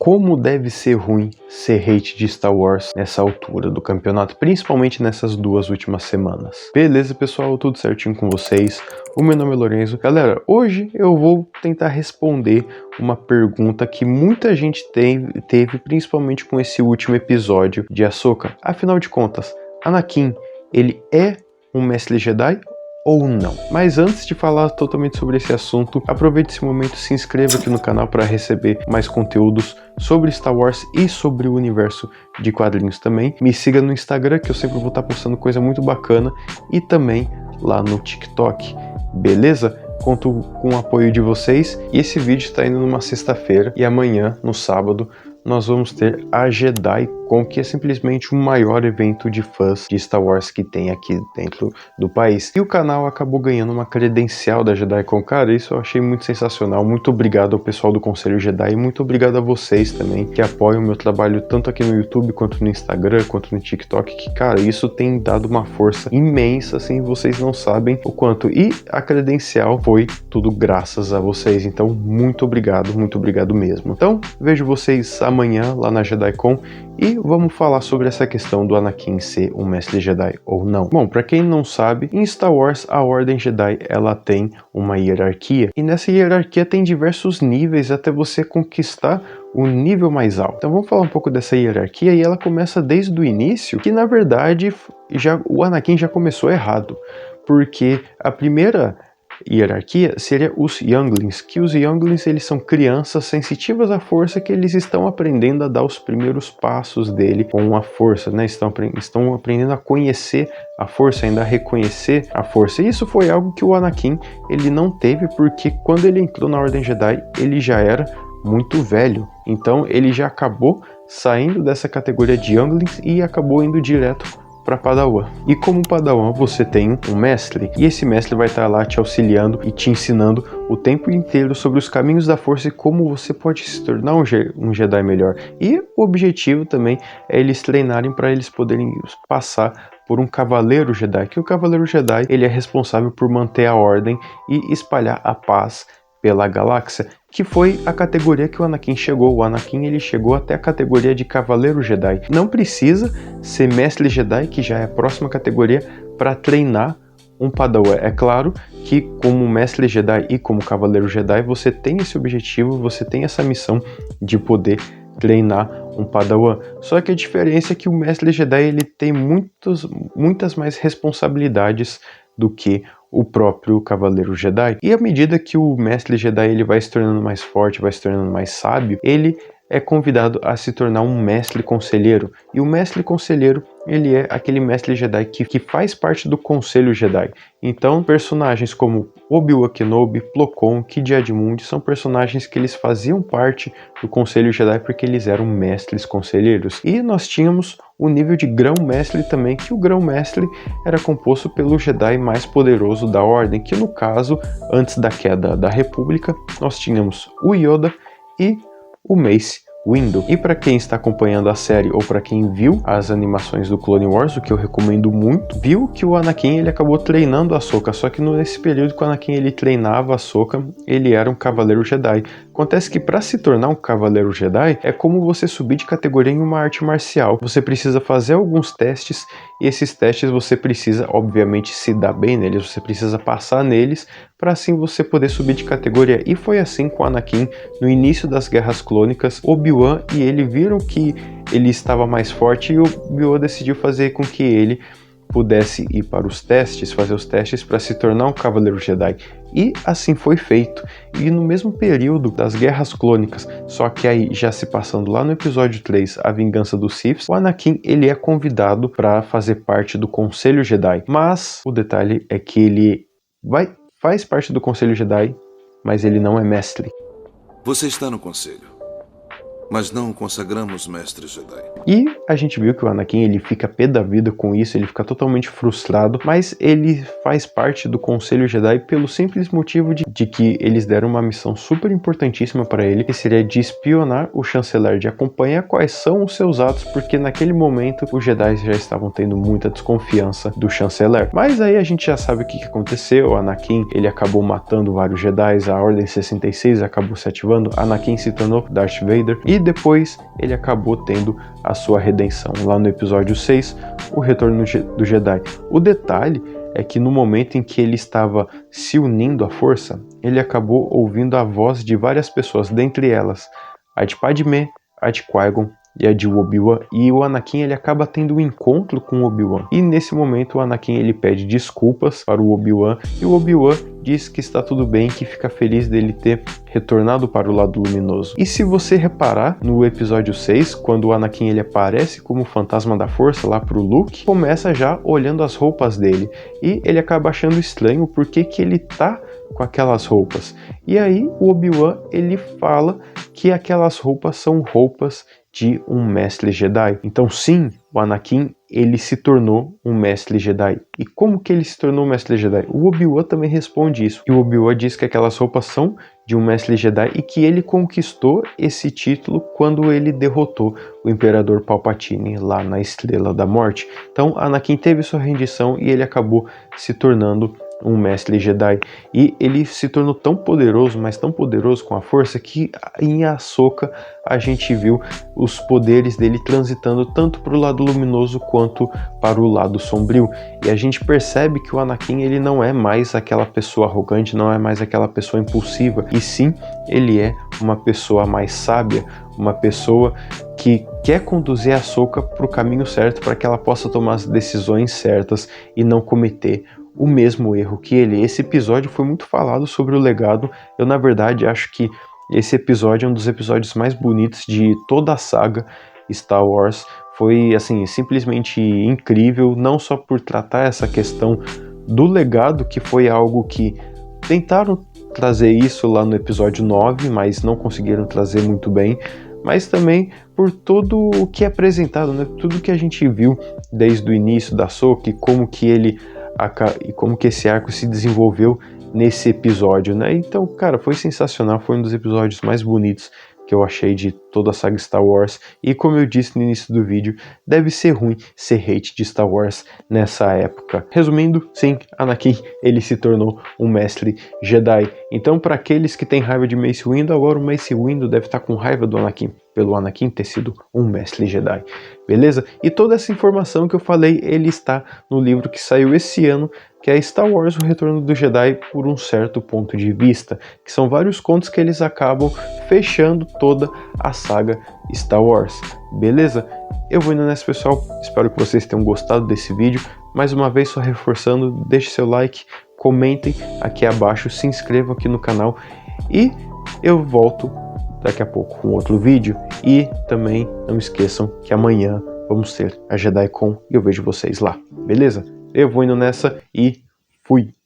como deve ser ruim ser hate de Star Wars nessa altura do campeonato, principalmente nessas 2 últimas semanas. Beleza, pessoal? Tudo certinho com vocês? O meu nome é Lorenzo. Galera, hoje eu vou tentar responder uma pergunta que muita gente teve, principalmente com esse último episódio de Ahsoka. Afinal de contas, Anakin, ele é um mestre Jedi ou não? Mas antes de falar totalmente sobre esse assunto, aproveite esse momento e se inscreva aqui no canal para receber mais conteúdos sobre Star Wars e sobre o universo de quadrinhos também. Me siga no Instagram, que eu sempre vou estar postando coisa muito bacana, e também lá no TikTok, beleza? Conto com o apoio de vocês, e esse vídeo está indo numa sexta-feira, e amanhã, no sábado, nós vamos ter a JediCon, que é simplesmente o maior evento de fãs de Star Wars que tem aqui dentro do país. E o canal acabou ganhando uma credencial da JediCon. Cara, isso eu achei muito sensacional. Muito obrigado ao pessoal do Conselho Jedi e muito obrigado a vocês também que apoiam o meu trabalho tanto aqui no YouTube, quanto no Instagram, quanto no TikTok, que, cara, isso tem dado uma força imensa, assim, vocês não sabem o quanto. E a credencial foi tudo graças a vocês. Então, muito obrigado mesmo. Então, vejo vocês amanhã lá na JediCon e vamos falar sobre essa questão do Anakin ser um mestre Jedi ou não. Bom, para quem não sabe, em Star Wars a Ordem Jedi ela tem uma hierarquia e nessa hierarquia tem diversos níveis até você conquistar o nível mais alto. Então vamos falar um pouco dessa hierarquia e ela começa desde o início, que na verdade o Anakin já começou errado, porque a primeira hierarquia seria os Younglings, que os Younglings eles são crianças sensitivas à força que eles estão aprendendo a dar os primeiros passos dele com a força, né? Estão aprendendo a conhecer a força, ainda a reconhecer a força. E isso foi algo que o Anakin ele não teve, porque quando ele entrou na Ordem Jedi ele já era muito velho, então ele já acabou saindo dessa categoria de Younglings e acabou indo direto para Padawan. E como Padawan você tem um mestre, e esse mestre vai estar lá te auxiliando e te ensinando o tempo inteiro sobre os caminhos da força e como você pode se tornar um Jedi melhor. E o objetivo também é eles treinarem para eles poderem passar por um Cavaleiro Jedi, que o Cavaleiro Jedi ele é responsável por manter a ordem e espalhar a paz pela galáxia, que foi a categoria que o Anakin chegou. O Anakin ele chegou até a categoria de Cavaleiro Jedi. Não precisa ser Mestre Jedi, que já é a próxima categoria, para treinar um Padawan. É claro que como Mestre Jedi e como Cavaleiro Jedi, você tem esse objetivo, você tem essa missão de poder treinar um Padawan. Só que a diferença é que o Mestre Jedi ele tem muitas mais responsabilidades do que o próprio Cavaleiro Jedi. E à medida que o Mestre Jedi ele vai se tornando mais forte, vai se tornando mais sábio, ele é convidado a se tornar um Mestre Conselheiro. E o Mestre Conselheiro, ele é aquele Mestre Jedi que faz parte do Conselho Jedi. Então, personagens como Obi-Wan Kenobi, Plo Koon, Kid Adi-Mundi são personagens que eles faziam parte do Conselho Jedi porque eles eram Mestres Conselheiros. E nós tínhamos o nível de Grão-Mestre também, que o Grão-Mestre era composto pelo Jedi mais poderoso da Ordem, que no caso, antes da queda da República, nós tínhamos o Yoda e o Mace Windu. E para quem está acompanhando a série ou para quem viu as animações do Clone Wars, o que eu recomendo muito, viu que o Anakin ele acabou treinando a Ahsoka, só que nesse período que o Anakin ele treinava a Ahsoka, ele era um Cavaleiro Jedi. Acontece que para se tornar um Cavaleiro Jedi é como você subir de categoria em uma arte marcial. Você precisa fazer alguns testes e esses testes você precisa obviamente se dar bem neles, você precisa passar neles para assim você poder subir de categoria. E foi assim com o Anakin no início das Guerras Clônicas. Obi-Wan e ele viram que ele estava mais forte e o Obi-Wan decidiu fazer com que ele pudesse ir para os testes, fazer os testes para se tornar um Cavaleiro Jedi. E assim foi feito. E no mesmo período das Guerras Clônicas, só que aí já se passando lá no episódio 3, A Vingança dos Sith, o Anakin ele é convidado para fazer parte do Conselho Jedi. Mas o detalhe é que ele faz parte do Conselho Jedi, mas ele não é mestre. Você está no Conselho, mas não consagramos Mestre Jedi. E a gente viu que o Anakin ele fica pé da vida com isso, ele fica totalmente frustrado, mas ele faz parte do Conselho Jedi pelo simples motivo de que eles deram uma missão super importantíssima para ele, que seria de espionar o chanceler, de acompanhar quais são os seus atos, porque naquele momento os Jedi já estavam tendo muita desconfiança do chanceler. Mas aí a gente já sabe o que aconteceu. O Anakin ele acabou matando vários Jedi, a Ordem 66 acabou se ativando, Anakin se tornou Darth Vader, e e depois ele acabou tendo a sua redenção lá no episódio 6, o Retorno do Jedi. O detalhe é que no momento em que ele estava se unindo à força, ele acabou ouvindo a voz de várias pessoas, dentre elas a de Padmé, a de Qui-Gon e a de Obi-Wan, e o Anakin ele acaba tendo um encontro com o Obi-Wan. E nesse momento o Anakin ele pede desculpas para o Obi-Wan, e o Obi-Wan diz que está tudo bem, que fica feliz dele ter retornado para o lado luminoso. E se você reparar no episódio 6, quando o Anakin ele aparece como fantasma da força lá pro Luke, começa já olhando as roupas dele, e ele acaba achando estranho porque que ele tá com aquelas roupas. E aí o Obi-Wan ele fala que aquelas roupas são roupas de um mestre Jedi. Então sim, o Anakin ele se tornou um mestre Jedi. E como que ele se tornou um mestre Jedi? O Obi-Wan também responde isso. E o Obi-Wan diz que aquelas roupas são de um mestre Jedi e que ele conquistou esse título quando ele derrotou o Imperador Palpatine lá na Estrela da Morte. Então Anakin teve sua rendição e ele acabou se tornando um mestre Jedi, e ele se tornou tão poderoso, mas tão poderoso com a força, que em Ahsoka a gente viu os poderes dele transitando tanto para o lado luminoso quanto para o lado sombrio, e a gente percebe que o Anakin ele não é mais aquela pessoa arrogante, não é mais aquela pessoa impulsiva, e sim, ele é uma pessoa mais sábia, uma pessoa que quer conduzir a Ahsoka para o caminho certo, para que ela possa tomar as decisões certas e não cometer o mesmo erro que ele. Esse episódio foi muito falado sobre o legado. Eu, na verdade, acho que esse episódio é um dos episódios mais bonitos de toda a saga Star Wars. Foi, assim, simplesmente incrível, não só por tratar essa questão do legado, que foi algo que tentaram trazer isso lá no episódio 9, mas não conseguiram trazer muito bem, mas também por tudo o que é apresentado, né? Tudo que a gente viu desde o início da Ahsoka e como que esse arco se desenvolveu nesse episódio, né? Então, cara, foi sensacional, foi um dos episódios mais bonitos que eu achei de toda a saga Star Wars, e como eu disse no início do vídeo, deve ser ruim ser hate de Star Wars nessa época. Resumindo, sim, Anakin, ele se tornou um mestre Jedi. Então, para aqueles que têm raiva de Mace Windu, agora o Mace Windu deve estar com raiva do Anakin, pelo Anakin ter sido um mestre Jedi, beleza? E toda essa informação que eu falei, ele está no livro que saiu esse ano, que é Star Wars, o Retorno do Jedi por um certo ponto de vista, que são vários contos que eles acabam fechando toda a saga Star Wars, beleza? Eu vou indo nessa, pessoal, espero que vocês tenham gostado desse vídeo. Mais uma vez, só reforçando, deixe seu like, comentem aqui abaixo, se inscrevam aqui no canal, e eu volto daqui a pouco com outro vídeo. E também não esqueçam que amanhã vamos ter a JediCon e eu vejo vocês lá, beleza? Eu vou indo nessa e fui!